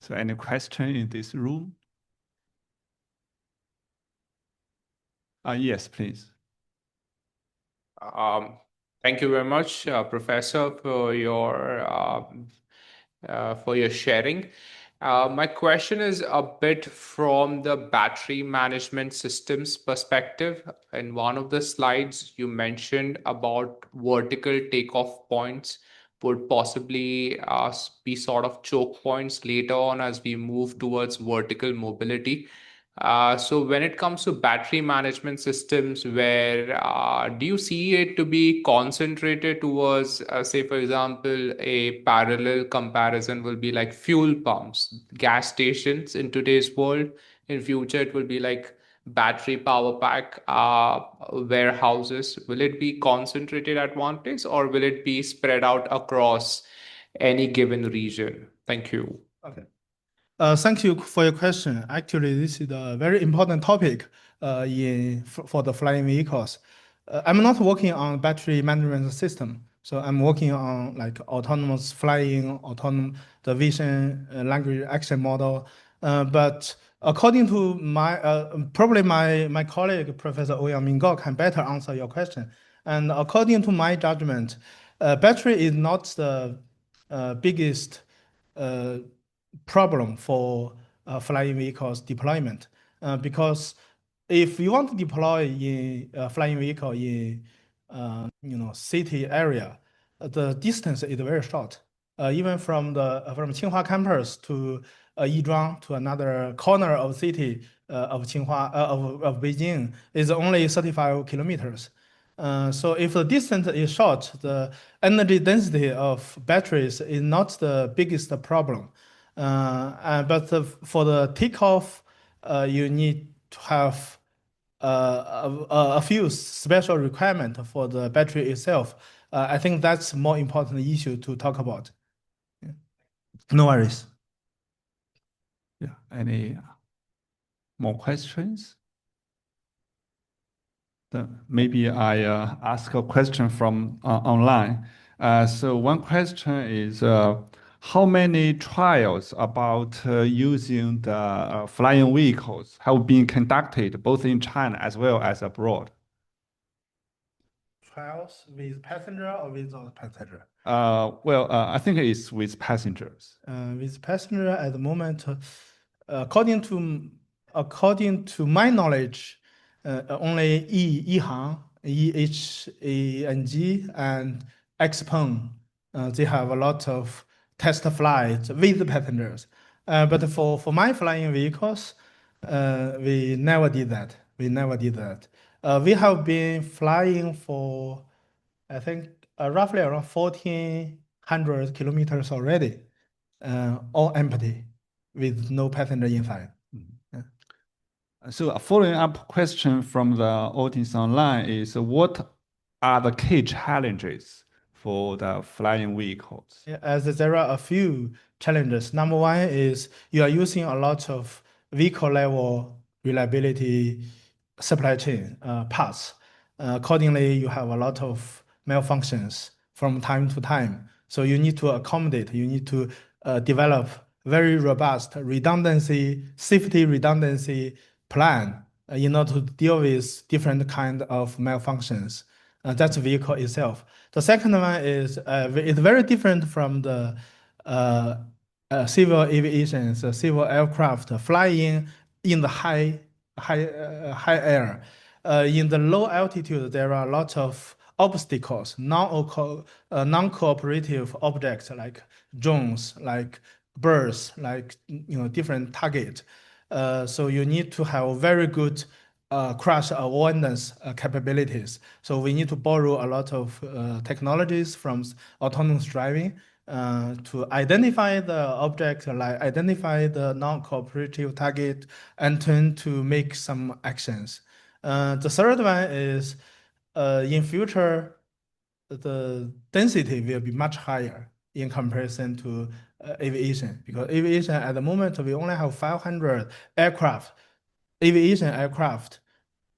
So any question in this room? Yes, please. Thank you very much, Professor, for your sharing. My question is a bit from the battery management systems perspective. In one of the slides, you mentioned about vertical takeoff points would possibly be sort of choke points later on as we move towards vertical mobility. So when it comes to battery management systems, where do you see it to be concentrated towards, say, for example, a parallel comparison will be like fuel pumps, gas stations in today's world. In future, it will be like battery power pack warehouses. Will it be concentrated at one place, or will it be spread out across any given region? Thank you. Okay. Thank you for your question. Actually, this is a very important topic for the flying vehicles. I'm not working on battery management system, so I'm working on like autonomous flying, the vision, language action model. But according to my probably my colleague Professor Ouyang Minggao can better answer your question. And according to my judgment, battery is not the biggest problem for flying vehicles deployment, because if you want to deploy a flying vehicle in city area, the distance is very short. Even from Tsinghua campus to Yizhuang to another corner of city of Tsinghua of Beijing is only 35 kilometers. So if the distance is short, the energy density of batteries is not the biggest problem. But for the takeoff, you need to have a few special requirements for the battery itself. I think that's more important issue to talk about. Yeah. No worries. Yeah. Any more questions? Maybe I ask a question from online. So one question is, how many trials about using the flying vehicles have been conducted both in China as well as abroad? Trials with passenger or without passenger? Well, I think it's with passengers. With passenger at the moment, according to my knowledge, only Yihang, EHANG, and Xpeng, they have a lot of test flights with passengers. But for my flying vehicles, we never did that. We never did that. We have been flying for, I think, roughly around 1,400 kilometers already, all empty, with no passenger inside. Yeah. So a following up question from the audience online is, what are the key challenges for the flying vehicles? Yeah, as there are a few challenges. Number one is you are using a lot of vehicle level reliability supply chain parts. Accordingly, you have a lot of malfunctions from time to time. So you need to accommodate, you need to develop very robust safety redundancy plan in order to deal with different kind of malfunctions. That's the vehicle itself. The second one is it's very different from the civil aviation, so civil aircraft flying in the high air. In the low altitude, there are a lot of obstacles, non-cooperative objects like drones, like birds, like different target. So you need to have very good crash avoidance capabilities. So we need to borrow a lot of technologies from autonomous driving to identify the object, like identify the non-cooperative target, and turn to make some actions. The third one is in future, the density will be much higher in comparison to aviation, because aviation at the moment we only have 500 aviation aircraft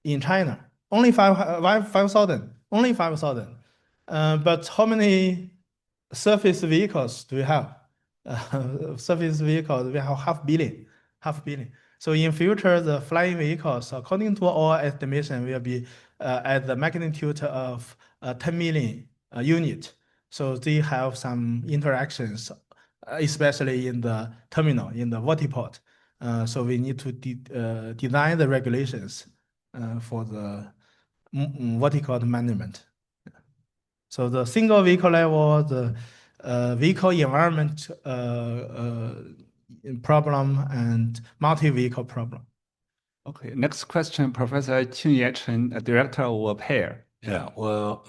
in China. Only 5,000. Only 5,000. But how many surface vehicles do we have? Surface vehicles, we have half billion. So in future, the flying vehicles, according to our estimation, will be at the magnitude of 10 million unit. So they have some interactions, especially in the terminal, in the vertiport. So we need to design the regulations for the vertical management. So the single vehicle level, the vehicle environment problem, and multi-vehicle problem. Okay, next question, Professor Qingye Chen, Director of PAIR. Yeah, well,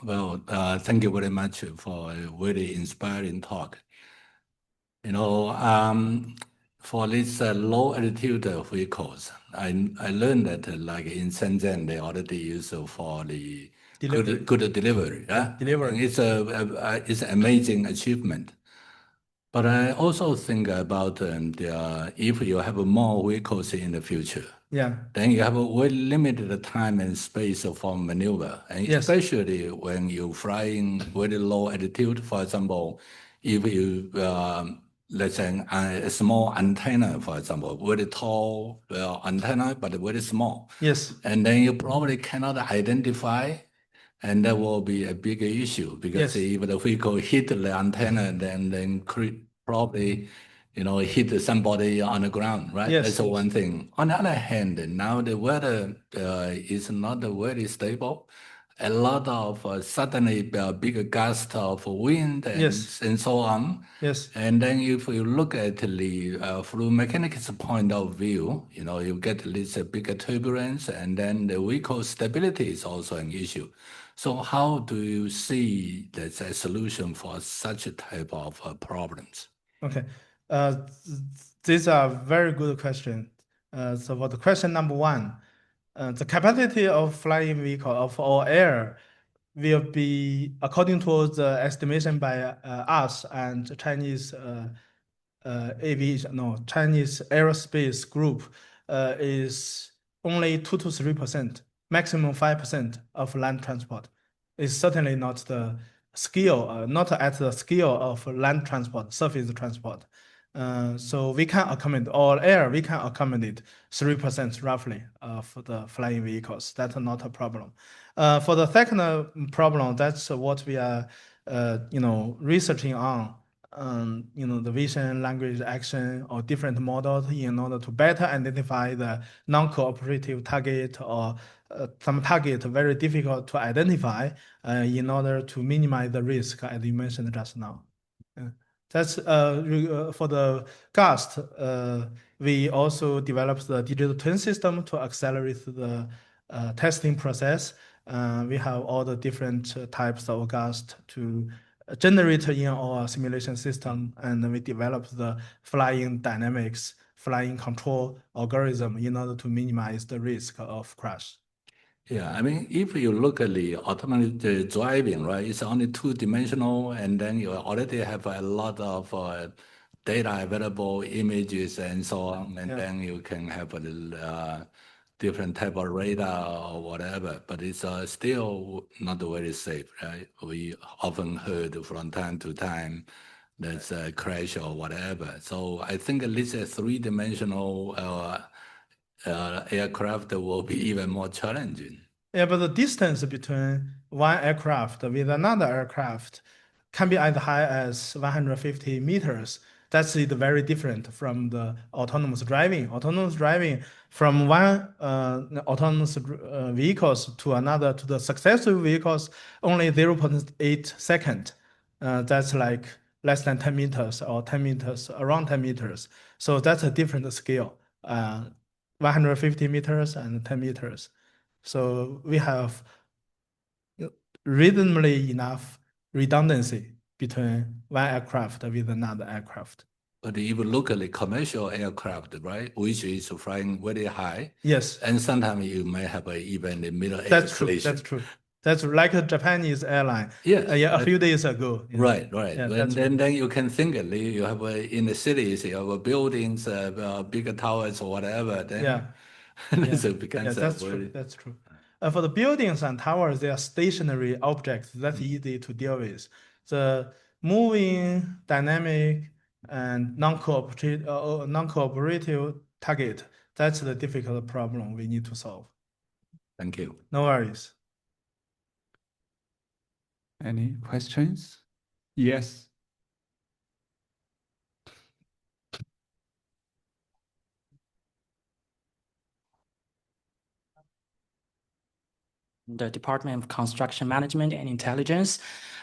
thank you very much for a very inspiring talk. For these low altitude vehicles, I learned that like in Shenzhen, they already use for the good delivery. Yeah? Delivery. And it's an amazing achievement. But I also think about if you have more vehicles in the future, then you have a very limited time and space for maneuver, and especially when you fly in very low altitude. For example, if you let's say a small antenna, for example, very tall antenna, but very small. Yes. And then you probably cannot identify, and that will be a big issue, because if the vehicle hit the antenna, then probably hit somebody on the ground, right? That's one thing. On the other hand, now the weather is not very stable. A lot of suddenly big gust of wind and so on. Yes. And then if you look at the fluid mechanics point of view, you get this big turbulence, and then the vehicle stability is also an issue. So how do you see that's a solution for such a type of problems? Okay, these are very good questions. So for the question number one, The capacity of flying vehicle of our air will be, according to the estimation by us and Chinese Chinese aerospace group, is only 2 to 3%, maximum 5% of land transport. It's certainly not the scale, not at the scale of land transport, surface transport. So we can accommodate, or air, we can accommodate 3% roughly for the flying vehicles. That's not a problem. For the second problem, that's what we are, researching on. The vision, language, action, or different models in order to better identify the non-cooperative target or some target very difficult to identify in order to minimize the risk, as you mentioned just now. That's for the GAST. We also developed the digital twin system to accelerate the testing process. We have all the different types of GAST to generate in our simulation system, and we developed the flying dynamics, flying control algorithm in order to minimize the risk of crash. Yeah, I mean, if you look at the autonomous driving, right, it's only two-dimensional, and then you already have a lot of data available, images, and so on, and then you can have a different type of radar or whatever, but it's still not very safe, right? We often heard from time to time there's a crash or whatever. So I think at least a three-dimensional aircraft will be even more challenging. Yeah, but the distance between one aircraft with another aircraft can be as high as 150 meters. That's very different from the autonomous driving. Autonomous driving from one autonomous vehicles to another to the successful vehicles only 0.8 second. That's like less than 10 meters or 10 meters, around 10 meters. So that's a different scale, 150 meters and 10 meters. So we have reasonably enough redundancy between one aircraft with another aircraft. But if you look at the commercial aircraft, right, which is flying very high, yes, and sometimes you may have even the middle that's true. That's true. That's like a Japanese airline. Yes, a few days ago. Right. Yeah, and then you can think you have in the cities, you have buildings, bigger towers or whatever. Then it becomes that's true. That's true. For the buildings and towers, they are stationary objects. That's easy to deal with. The moving, dynamic, and non-cooperative target, that's the difficult problem we need to solve. Thank you. No worries. Any questions? Yes. The Department of Construction Management and Intelligence.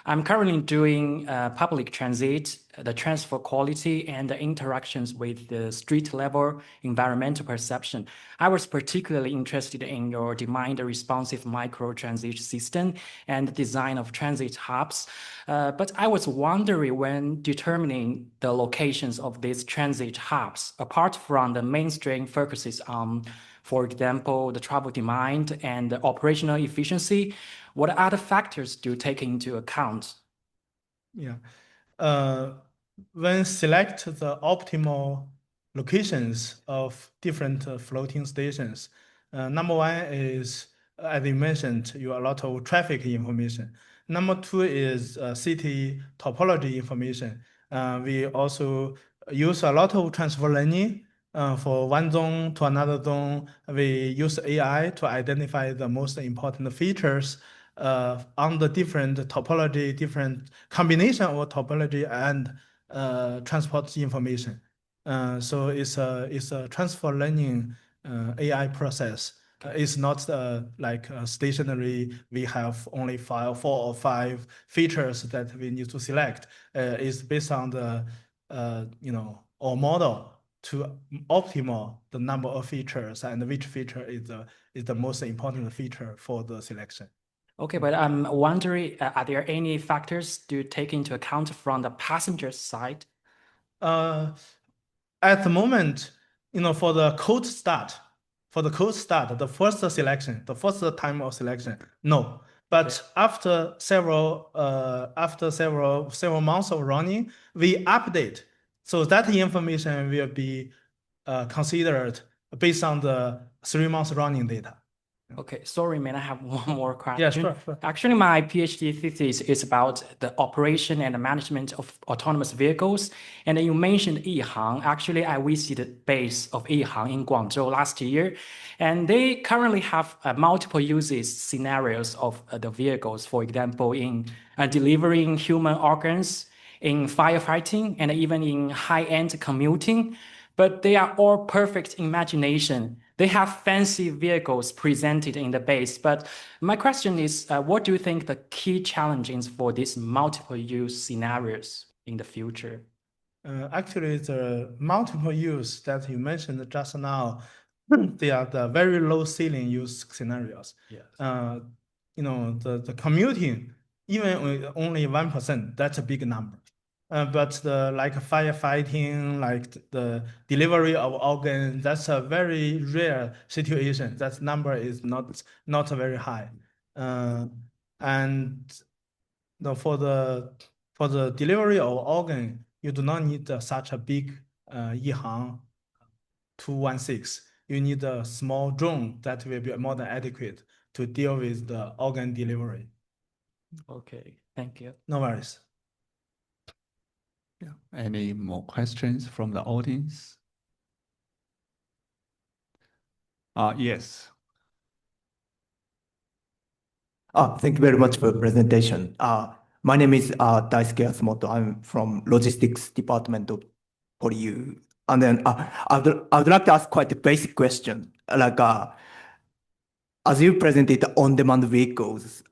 I'm currently doing public transit, the transfer quality, and the interactions with the street level environmental perception. I was particularly interested in your demand responsive microtransit system and the design of transit hubs. But I was wondering, when determining the locations of these transit hubs, apart from the mainstream focuses on, for example, the travel demand and the operational efficiency, what other factors do you take into account? Yeah. When select the optimal locations of different floating stations, number one is, as you mentioned, a lot of traffic information. Number two is city topology information. We also use a lot of transfer learning. For one zone to another zone, we use AI to identify the most important features on the different topology, different combination of topology and transport information. So it's a transfer learning AI process. It's not like stationary. We have only 4 or 5 features that we need to select. It's based on the our model to optimal the number of features and which feature is the most important feature for the selection. Okay, but I'm wondering, are there any factors to take into account from the passenger side? At the moment, for the cold start, For the cold start, the first selection, the first time of selection, no. But after several months of running, we update. So that information will be considered based on the 3 months running data. Okay, sorry, man, I have one more question. Yeah, sure. Actually, my PhD thesis is about the operation and the management of autonomous vehicles. And you mentioned Yihang. Actually, I visited base of Yihang in Guangzhou last year. And they currently have multiple uses scenarios of the vehicles, for example, in delivering human organs, in firefighting, and even in high-end commuting. But they are all perfect imagination. They have fancy vehicles presented in the base. But my question is, what do you think the key challenges for these multiple use scenarios in the future? Actually, the multiple use that you mentioned just now, they are the very low ceiling use scenarios. Yes. The commuting, even with only 1%, that's a big number. But the like firefighting, like the delivery of organs, that's a very rare situation. That number is not very high. For the delivery of organ, you do not need such a big Yihang 216. You need a small drone that will be more than adequate to deal with the organ delivery. Okay, thank you. No worries. Yeah. Any more questions from the audience? Yes. Thank you very much for the presentation. My name is Daisuke Asumoto. I'm from Logistics Department of PolyU. And then I would like to ask quite a basic question. Like, as you presented on-demand vehicles,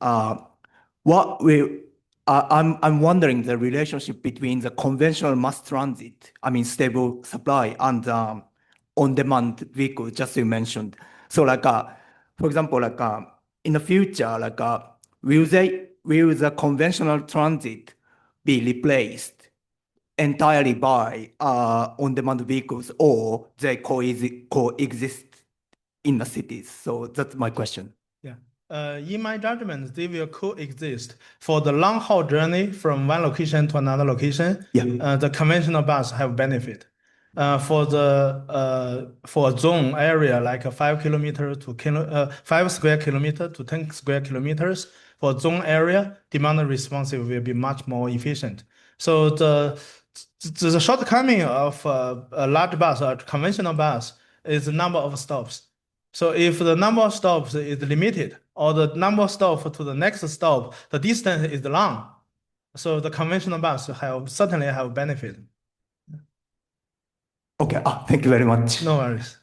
I'm wondering the relationship between the conventional mass transit, I mean stable supply, and on-demand vehicles, just you mentioned. So like, for example, like in the future, like will the conventional transit be replaced entirely by on-demand vehicles, or they coexist in the cities? So that's my question. Yeah. In my judgment, they will coexist. For the long haul journey from one location to another location, the conventional bus have benefit. For a zone area like a 5 square kilometer to 10 square kilometers, for zone area, demand responsive will be much more efficient. So the shortcoming of a large bus or conventional bus is the number of stops. So if the number of stops is limited, or the number of stops to the next stop, the distance is long. So the conventional bus certainly have benefit. Okay, thank you very much. No worries.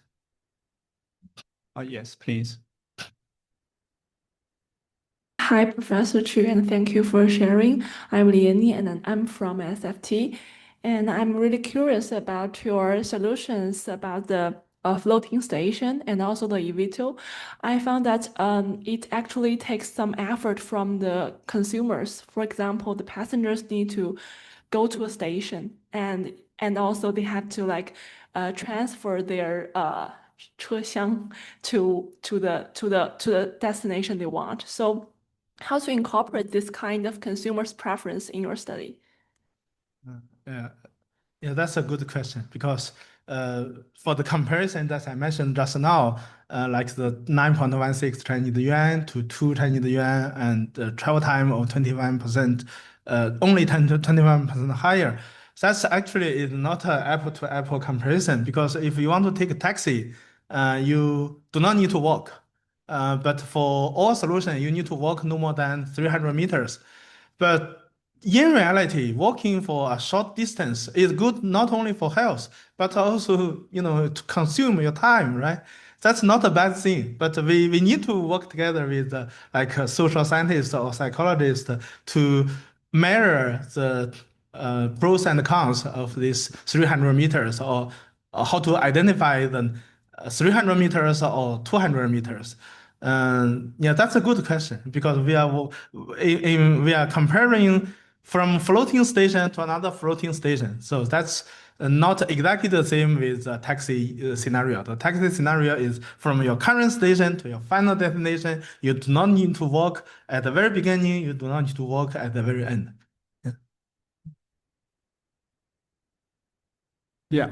Yes, please. Hi, Professor Chu, and thank you for sharing. I'm Liani, and I'm from SFT. And I'm really curious about your solutions about the floating station and also the eVTOL. I found that it actually takes some effort from the consumers. For example, the passengers need to go to a station, and also they have to like transfer their 车厢 to the destination they want. So how to incorporate this kind of consumer's preference in your study? Yeah, that's a good question, because for the comparison that I mentioned just now, like the 9.16 Chinese yuan to 2 Chinese yuan, and the travel time of 21%, only 10 to 21% higher. That's actually is not an apple-to-apple comparison, because if you want to take a taxi, you do not need to walk. But for all solutions, you need to walk no more than 300 meters. But in reality, walking for a short distance is good not only for health, but also, to consume your time, right? That's not a bad thing, but we need to work together with like a social scientist or psychologist to measure the pros and cons of these 300 meters, or how to identify the 300 meters or 200 meters. Yeah, that's a good question, because we are comparing from floating station to another floating station. So that's not exactly the same with the taxi scenario. The taxi scenario is from your current station to your final destination. You do not need to walk at the very beginning. You do not need to walk at the very end. Yeah.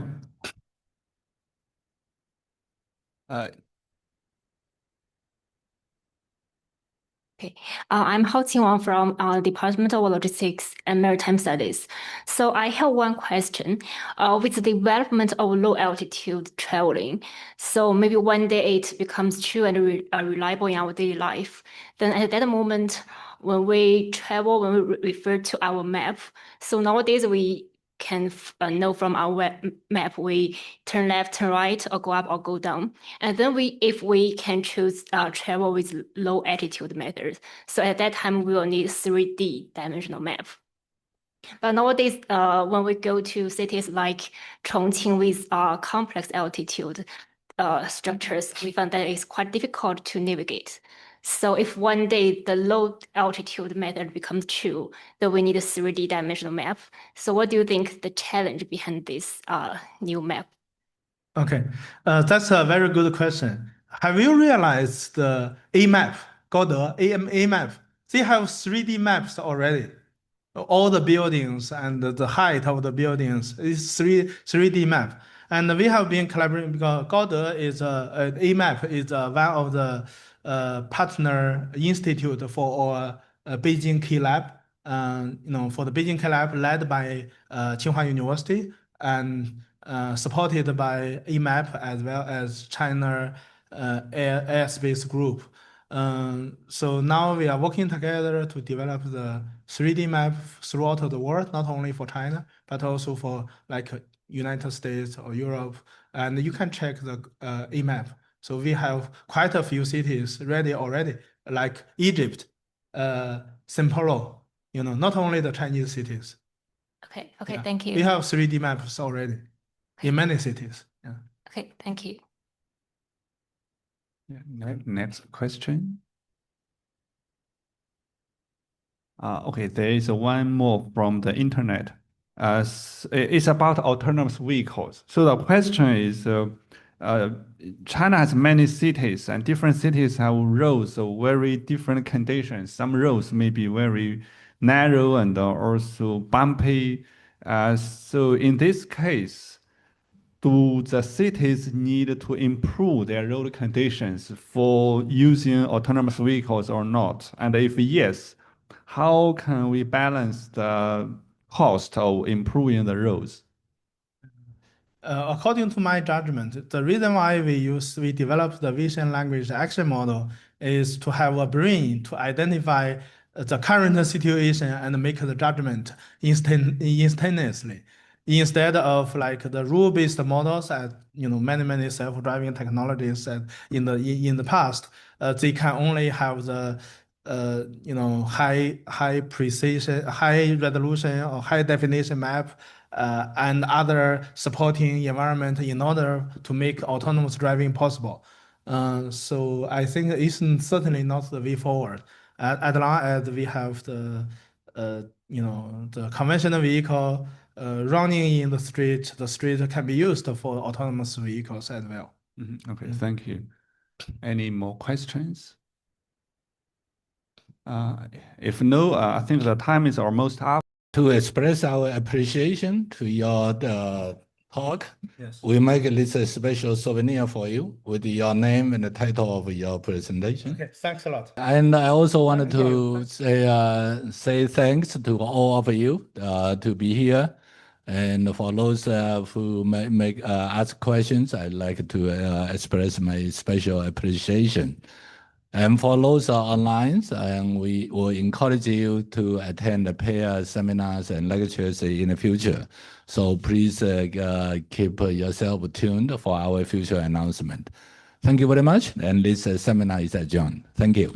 Okay, I'm Hao Qingwang from Department of Logistics and Maritime Studies. So I have one question. With the development of low altitude traveling, so maybe one day it becomes true and reliable in our daily life. Then at that moment, when we travel, when we refer to our map, so nowadays we can know from our map, we turn left, turn right, or go up or go down. And then if we can choose travel with low altitude methods. So at that time, we will need 3D dimensional map. But nowadays, when we go to cities like Chongqing with complex altitude structures, we found that it's quite difficult to navigate. So if one day the low altitude method becomes true, then we need a 3D dimensional map. So what do you think the challenge behind this new map? Okay, that's a very good question. Have you realized the A map, A map? They have 3D maps already. All the buildings and the height of the buildings is 3D map. And we have been collaborating because Gaode is A map is one of the partner institute for our Beijing Key Lab. For the Beijing Key Lab led by Tsinghua University and supported by EMAP as well as China Airspace Group. So now we are working together to develop the 3D map throughout the world, not only for China, but also for like United States or Europe. And you can check the EMAP. So we have quite a few cities ready already, like Egypt, Sampolo, not only the Chinese cities. Okay, Yeah. thank you. We have 3D maps already in many cities. Yeah. Okay, thank you. Yeah, next question. Okay, there is one more from the internet. It's about autonomous vehicles. So the question is, China has many cities, and different cities have roads of very different conditions. Some roads may be very narrow and also bumpy. So in this case, do the cities need to improve their road conditions for using autonomous vehicles or not? And if yes, how can we balance the cost of improving the roads? According to my judgment, the reason why we developed the vision language action model is to have a brain to identify the current situation and make the judgment instantaneously, instead of like the rule-based models at many self-driving technologies that in the past they can only have the high precision, high resolution or high definition map and other supporting environment in order to make autonomous driving possible. So I think it's certainly not the way forward. As long as we have the conventional vehicle running in the street can be used for autonomous vehicles as well. Okay, thank you. Any more questions? If no, I think the time is almost up. To express our appreciation to your talk, Yes. we make this a special souvenir for you with your name and the title of your presentation. Okay, thanks a lot. And I also wanted to say thanks to all of you to be here. And for those who ask questions, I'd like to express my special appreciation. And for those online, we will encourage you to attend the pair seminars and lectures in the future. So please keep yourself tuned for our future announcement. Thank you very much. And this seminar is adjourned. Thank you.